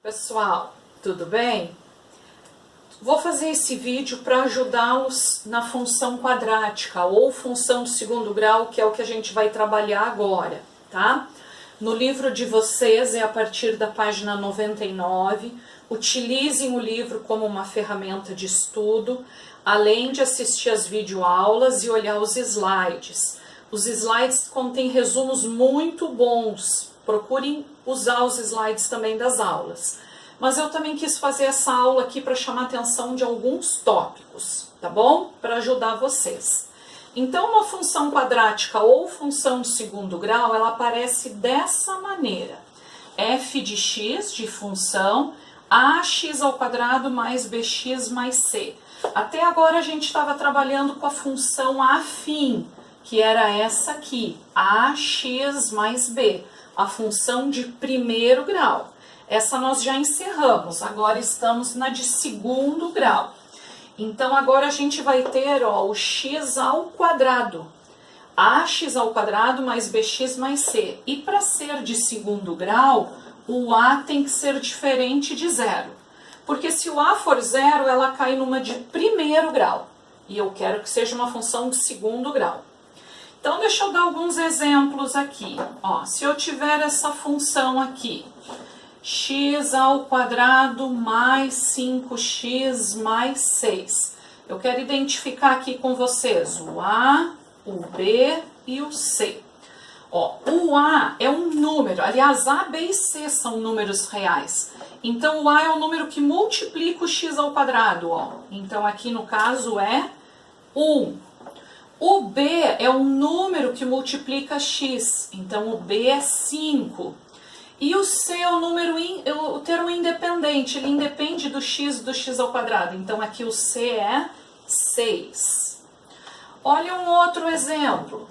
Pessoal, tudo bem? Vou fazer esse vídeo para ajudá-los na função quadrática ou função de segundo grau, que é o que a gente vai trabalhar agora, tá? No livro de vocês, é a partir da página 99, utilizem o livro como uma ferramenta de estudo, além de assistir as videoaulas e olhar os slides. Os slides contêm resumos muito bons. Procurem usar os slides também das aulas. Mas eu também quis fazer essa aula aqui para chamar a atenção de alguns tópicos, tá bom? Para ajudar vocês. Então, uma função quadrática ou função de segundo grau, ela aparece dessa maneira. f de x, de função, ax ao quadrado mais bx mais c. Até agora a gente estava trabalhando com a função afim, que era essa aqui, ax mais b. A função de primeiro grau. Essa nós já encerramos, agora estamos na de segundo grau. Então agora a gente vai ter o x ao quadrado, ax ao quadrado mais bx mais c. E para ser de segundo grau, o a tem que ser diferente de zero. Porque se o a for zero, ela cai numa de primeiro grau. E eu quero que seja uma função de segundo grau. Então, deixa eu dar alguns exemplos aqui. Se eu tiver essa função aqui, x ao quadrado mais 5x mais 6. Eu quero identificar aqui com vocês o a, o b e o c. O a é um número, aliás, a, b e c são números reais. Então, o a é o número que multiplica o x ao quadrado. Então, aqui no caso é 1. O b é um número que multiplica x, então o b é 5. E o c é o termo independente, ele independe do x ao quadrado, então aqui o c é 6. Olha um outro exemplo.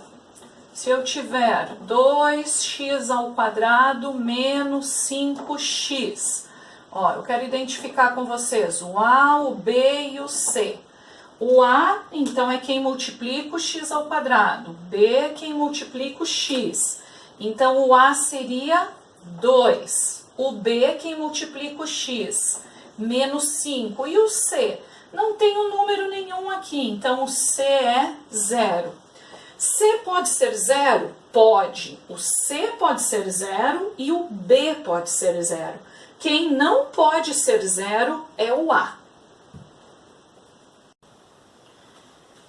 Se eu tiver 2x ao quadrado menos 5x, eu quero identificar com vocês o a, o b e o c. O a, então, é quem multiplica o x ao quadrado. B é quem multiplica o x. Então, o a seria 2. O b é quem multiplica o x. Menos 5. E o c? Não tem um número nenhum aqui. Então, o c é 0. C pode ser 0? Pode. O c pode ser 0 e o b pode ser 0. Quem não pode ser 0 é o a.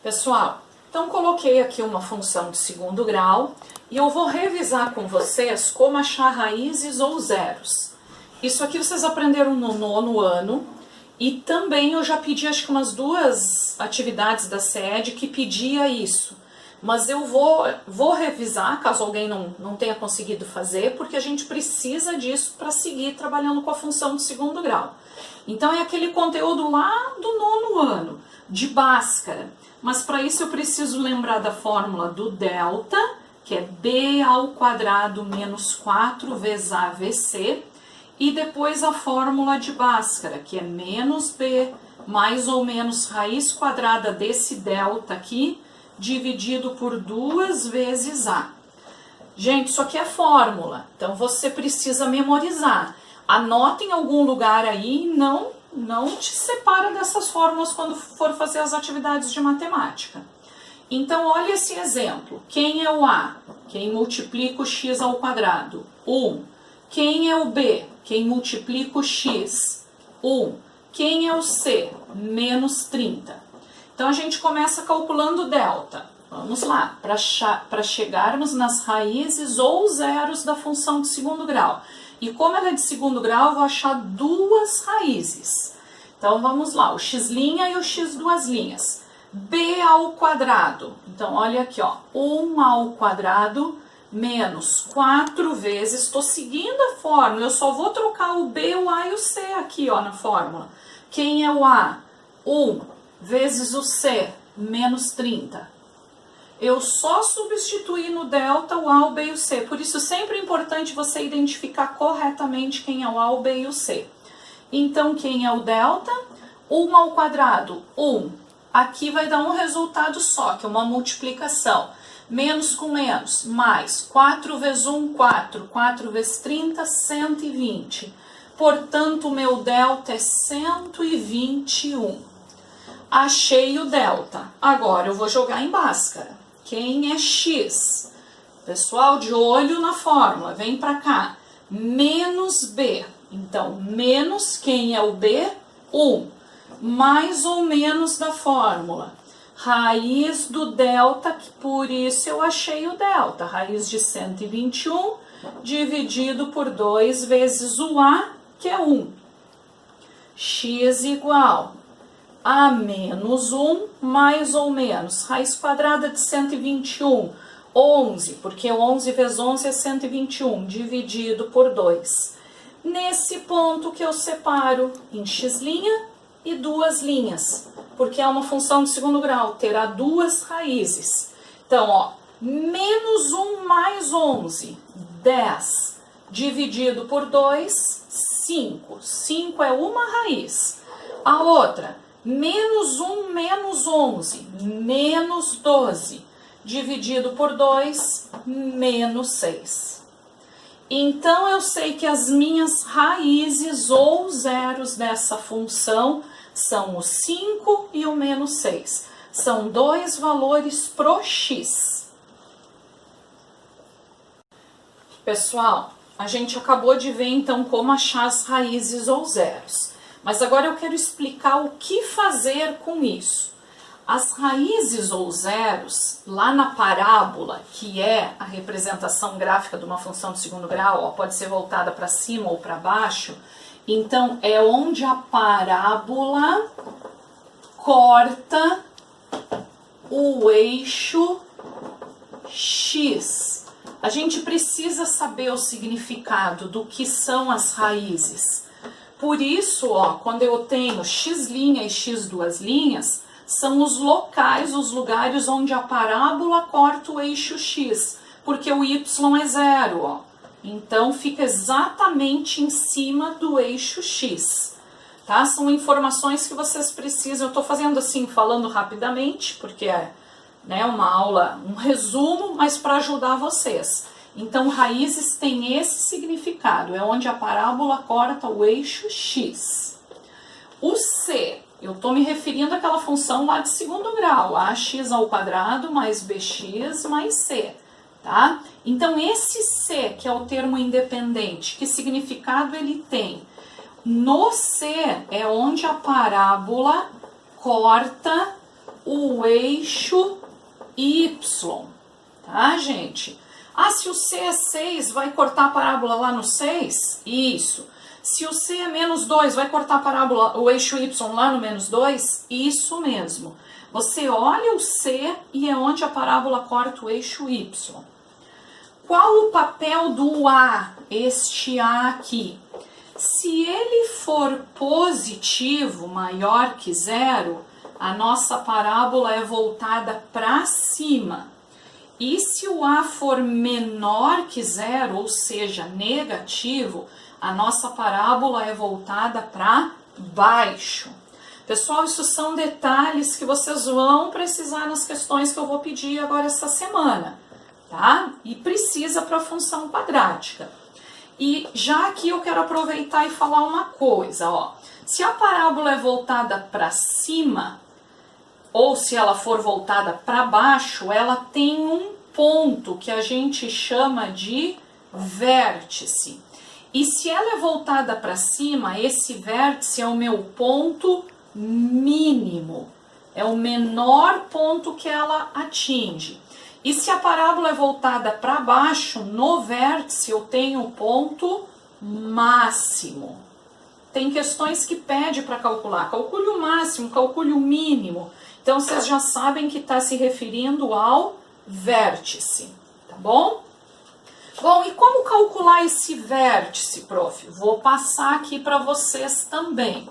Pessoal, então coloquei aqui uma função de segundo grau e eu vou revisar com vocês como achar raízes ou zeros. Isso aqui vocês aprenderam no 9º ano e também eu já pedi acho que umas 2 atividades da SED que pedia isso. Mas eu vou revisar, caso alguém não tenha conseguido fazer, porque a gente precisa disso para seguir trabalhando com a função de segundo grau. Então é aquele conteúdo lá do 9º ano, de Bhaskara. Mas para isso eu preciso lembrar da fórmula do delta, que é b ao quadrado menos 4 vezes a vezes c, e depois a fórmula de Bhaskara, que é menos b mais ou menos raiz quadrada desse delta aqui, dividido por 2 vezes a. Gente, isso aqui é fórmula, então você precisa memorizar. Anota em algum lugar aí, não te separa dessas fórmulas quando for fazer as atividades de matemática. Então, olha esse exemplo. Quem é o a? Quem multiplica o x ao quadrado? 1. Quem é o b? Quem multiplica o x? 1. Quem é o c? Menos 30. Então, a gente começa calculando delta. Vamos lá, para chegarmos nas raízes ou zeros da função de segundo grau. E como ela é de segundo grau, eu vou achar 2 raízes. Então, vamos lá, o x' e o x duas linhas. B ao quadrado. Então, olha aqui, 1 ao quadrado menos 4 vezes. Estou seguindo a fórmula, eu só vou trocar o b, o a e o c aqui, na fórmula. Quem é o a? 1 vezes o c, menos 30. Eu só substituí no delta o a, o b e o c. Por isso, sempre é importante você identificar corretamente quem é o a, o b e o c. Então, quem é o delta? 1 ao quadrado, 1. Aqui vai dar um resultado só, que é uma multiplicação. Menos com menos, mais. 4 vezes 1, 4. 4 vezes 30, 120. portanto, o meu delta é 121. Achei o delta. Agora eu vou jogar em Bhaskara. Quem é x? Pessoal, de olho na fórmula, vem para cá. Menos b. Então, menos quem é o b? 1. Mais ou menos da fórmula. Raiz do delta, por isso eu achei o delta. Raiz de 121 dividido por 2 vezes o a, que é 1. X igual a menos 1 mais ou menos. Raiz quadrada de 121, 11, porque 11 vezes 11 é 121, dividido por 2. Nesse ponto que eu separo em x' e duas linhas, porque é uma função de segundo grau, terá duas raízes. Então, ó, menos 1 mais 11, 10, dividido por 2, 5. 5 é uma raiz. A outra, menos 1 menos 11, menos 12, dividido por 2, menos 6. Então, eu sei que as minhas raízes ou zeros dessa função são o 5 e o menos 6. São dois valores pro x. Pessoal, a gente acabou de ver então como achar as raízes ou zeros. Mas agora eu quero explicar o que fazer com isso. As raízes ou zeros, lá na parábola, que é a representação gráfica de uma função de segundo grau, ó, pode ser voltada para cima ou para baixo, então é onde a parábola corta o eixo x. A gente precisa saber o significado do que são as raízes. Por isso, ó, quando eu tenho x' e x duas linhas, são os locais, os lugares onde a parábola corta o eixo x, porque o y é zero, ó. Então, fica exatamente em cima do eixo x, tá? São informações que vocês precisam, eu estou fazendo assim, falando rapidamente, porque é, né, uma aula, um resumo, mas para ajudar vocês. Então, raízes têm esse significado, é onde a parábola corta o eixo x. O c, eu estou me referindo àquela função lá de segundo grau, ax ao quadrado mais bx mais c, tá? Então, esse c, que é o termo independente, que significado ele tem? No c é onde a parábola corta o eixo y, tá, gente? Ah, se o c é 6, vai cortar a parábola lá no 6? Isso. Se o c é menos 2, vai cortar a parábola, o eixo y lá no menos 2? Isso mesmo. Você olha o c e é onde a parábola corta o eixo y. Qual o papel do a, este a aqui? Se ele for positivo, maior que zero, a nossa parábola é voltada para cima. E se o a for menor que zero, ou seja, negativo, a nossa parábola é voltada para baixo. Pessoal, isso são detalhes que vocês vão precisar nas questões que eu vou pedir agora essa semana, tá? E precisa para a função quadrática. E já aqui eu quero aproveitar e falar uma coisa, ó. Se a parábola é voltada para cima, ou se ela for voltada para baixo, ela tem um ponto que a gente chama de vértice. E se ela é voltada para cima, esse vértice é o meu ponto mínimo. É o menor ponto que ela atinge. E se a parábola é voltada para baixo, no vértice eu tenho o ponto máximo. Tem questões que pede para calcular. Calcule o máximo, calcule o mínimo. Então, vocês já sabem que está se referindo ao vértice, tá bom? Bom, e como calcular esse vértice, prof? Vou passar aqui para vocês também.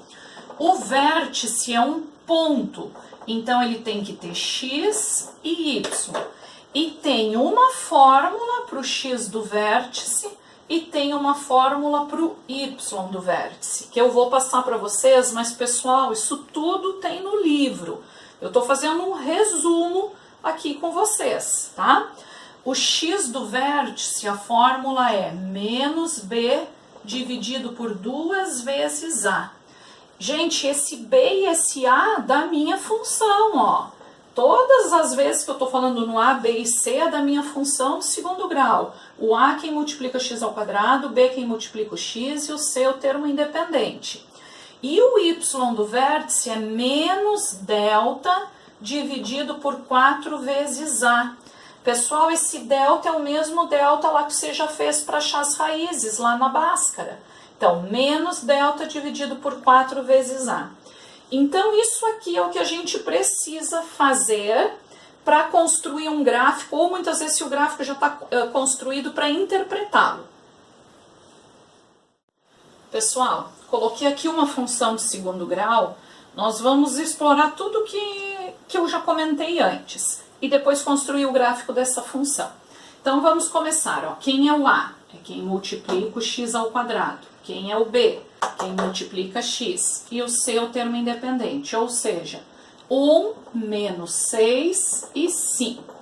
O vértice é um ponto, então ele tem que ter x e y. E tem uma fórmula para o x do vértice e tem uma fórmula para o y do vértice, que eu vou passar para vocês, mas pessoal, isso tudo tem no livro. Eu estou fazendo um resumo aqui com vocês, tá? O x do vértice, a fórmula é menos b dividido por 2 vezes A. Gente, esse B e esse A da minha função, ó. Todas as vezes que eu estou falando no A, B e C é da minha função de segundo grau. O A quem multiplica x ao quadrado, o B quem multiplica o x e o C o termo independente. E o y do vértice é menos delta dividido por 4 vezes A. Pessoal, esse delta é o mesmo delta lá que você já fez para achar as raízes lá na Bhaskara. Então, menos delta dividido por 4 vezes A. Então, isso aqui é o que a gente precisa fazer para construir um gráfico, ou muitas vezes se o gráfico já está construído para interpretá-lo. Pessoal, coloquei aqui uma função de segundo grau, nós vamos explorar tudo que eu já comentei antes, e depois construir o gráfico dessa função. Então, vamos começar. Ó. Quem é o A? É quem multiplica o x ao quadrado. Quem é o B? Quem multiplica x. E o C é o termo independente, ou seja, 1 menos 6 e 5.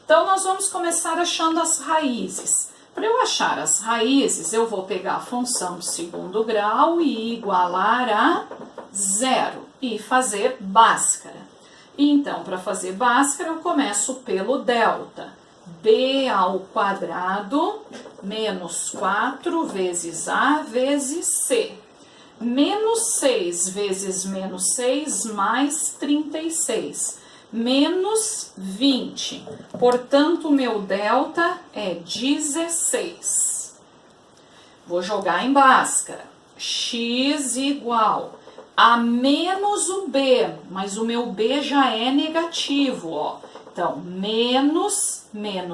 Então, nós vamos começar achando as raízes. Para eu achar as raízes, eu vou pegar a função de segundo grau e igualar a 0 e fazer Bhaskara. Então, para fazer Bhaskara, eu começo pelo delta. B ao quadrado menos 4 vezes A vezes C. Menos 6 vezes menos 6 mais 36. Menos 20. Portanto, o meu delta é 16. Vou jogar em Bhaskara. X igual a menos o B, mas o meu B já é negativo, ó. Então, menos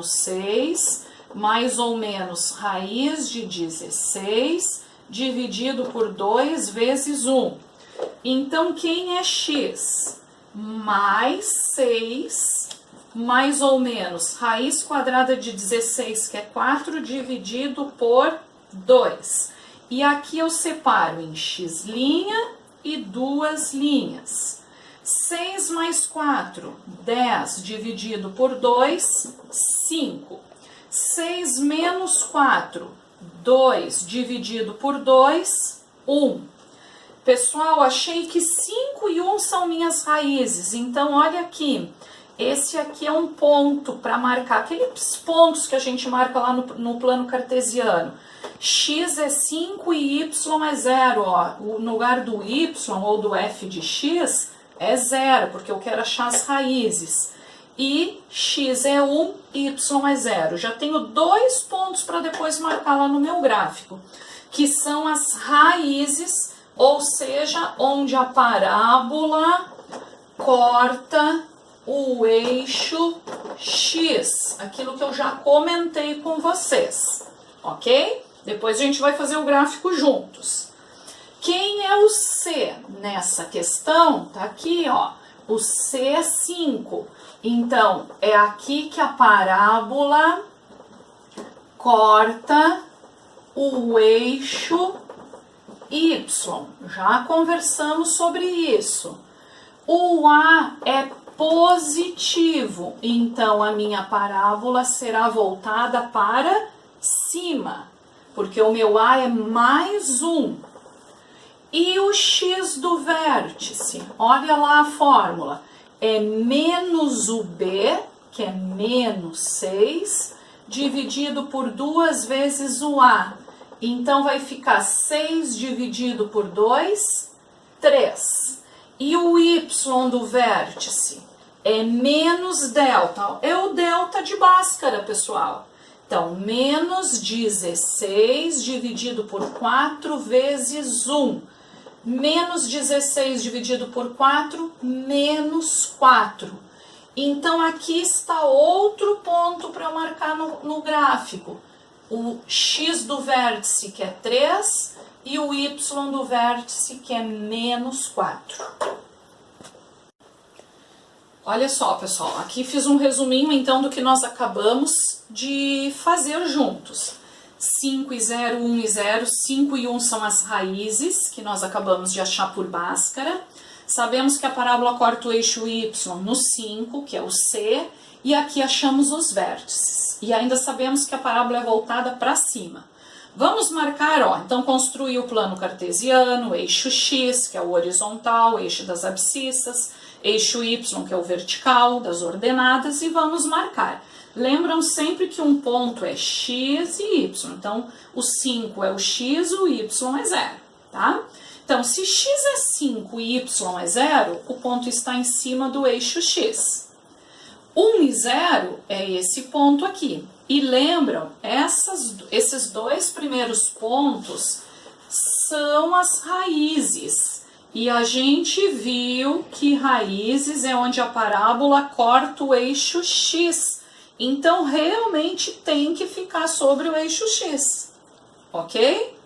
6, mais ou menos raiz de 16, dividido por 2 vezes 1. Então, quem é x? Mais 6, mais ou menos raiz quadrada de 16, que é 4, dividido por 2. E aqui eu separo em x' e 2 linhas. 6 mais 4, 10, dividido por 2, 5. 6 menos 4, 2, dividido por 2, 1. Pessoal, achei que 5 e 1 são minhas raízes, então olha aqui. Esse aqui é um ponto para marcar, aqueles pontos que a gente marca lá no plano cartesiano. X é 5 e Y é 0, ó. No lugar do Y ou do f de x, é 0, porque eu quero achar as raízes. E x é 1, y é 0. Já tenho 2 pontos para depois marcar lá no meu gráfico, que são as raízes, ou seja, onde a parábola corta o eixo x, aquilo que eu já comentei com vocês, ok? Depois a gente vai fazer o gráfico juntos. Quem é o C nessa questão? Tá aqui, ó. O C é 5. Então, é aqui que a parábola corta o eixo Y. Já conversamos sobre isso. O A é positivo, então a minha parábola será voltada para cima, porque o meu A é mais 1. E o x do vértice, olha lá a fórmula, é menos o B, que é menos 6, dividido por 2 vezes o A. Então, vai ficar 6 dividido por 2, 3. E o y do vértice é menos delta, é o delta de Bhaskara, pessoal. Então, menos 16 dividido por 4 vezes 1. Menos 16 dividido por 4, menos 4. Então, aqui está outro ponto para eu marcar no gráfico. O x do vértice, que é 3, e o y do vértice, que é menos 4. Olha só, pessoal, aqui fiz um resuminho, então, do que nós acabamos de fazer juntos. 5 e 0, 1 e 0, 5 e 1 são as raízes que nós acabamos de achar por Bhaskara. Sabemos que a parábola corta o eixo y no 5, que é o C, e aqui achamos os vértices. E ainda sabemos que a parábola é voltada para cima. Vamos marcar, ó, então construir o plano cartesiano, eixo X, que é o horizontal, eixo das abscissas, eixo Y, que é o vertical, das ordenadas, e vamos marcar. Lembram sempre que um ponto é X e Y, então o 5 é o X, o Y é 0, tá? Então, se X é 5 e Y é 0, o ponto está em cima do eixo X. 1 e 0 é esse ponto aqui. E lembram, esses dois primeiros pontos são as raízes. E a gente viu que raízes é onde a parábola corta o eixo X. Então, realmente tem que ficar sobre o eixo X, ok?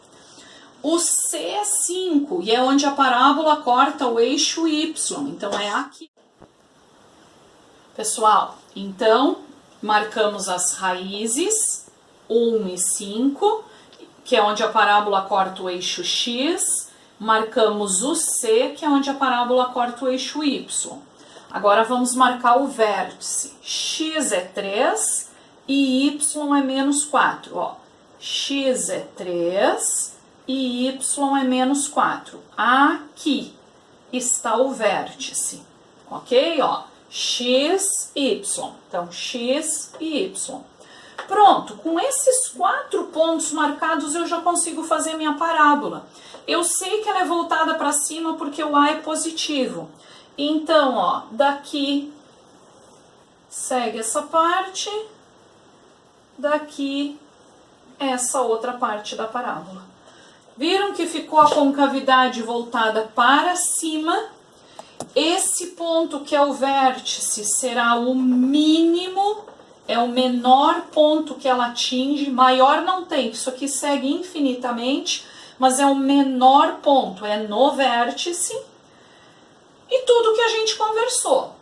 O C é 5 e é onde a parábola corta o eixo Y. Então, é aqui. Pessoal, então, marcamos as raízes 1 e 5, que é onde a parábola corta o eixo X. Marcamos o C, que é onde a parábola corta o eixo Y. Agora vamos marcar o vértice. X é 3 e Y é menos 4. Ó, X é 3 e Y é menos 4. Aqui está o vértice. Ok? Ó, X, Y. Então, X e Y. Pronto, com esses 4 pontos marcados eu já consigo fazer minha parábola. Eu sei que ela é voltada para cima porque o A é positivo. Então, ó, daqui segue essa parte, daqui essa outra parte da parábola. Viram que ficou a concavidade voltada para cima? Esse ponto que é o vértice será o mínimo, é o menor ponto que ela atinge, maior não tem, isso aqui segue infinitamente, mas é o menor ponto, é no vértice. E tudo que a gente conversou.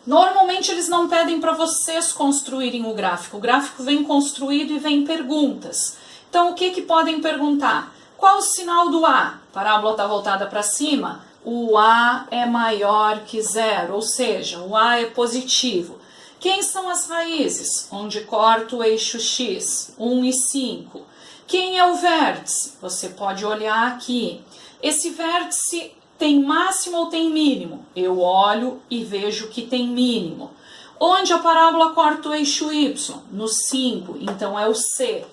Normalmente eles não pedem para vocês construírem o gráfico vem construído e vem perguntas. Então o que podem perguntar? Qual o sinal do A? A parábola está voltada para cima, o A é maior que 0, ou seja, o A é positivo. Quem são as raízes? Onde corta o eixo X, 1 e 5. Quem é o vértice? Você pode olhar aqui. Esse vértice tem máximo ou tem mínimo? Eu olho e vejo que tem mínimo. Onde a parábola corta o eixo Y? No 5, então é o C.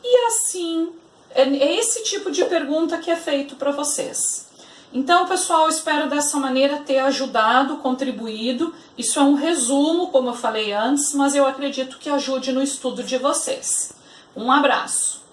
E assim, é esse tipo de pergunta que é feito para vocês. Então, pessoal, espero dessa maneira ter ajudado, contribuído. Isso é um resumo, como eu falei antes, mas eu acredito que ajude no estudo de vocês. Um abraço!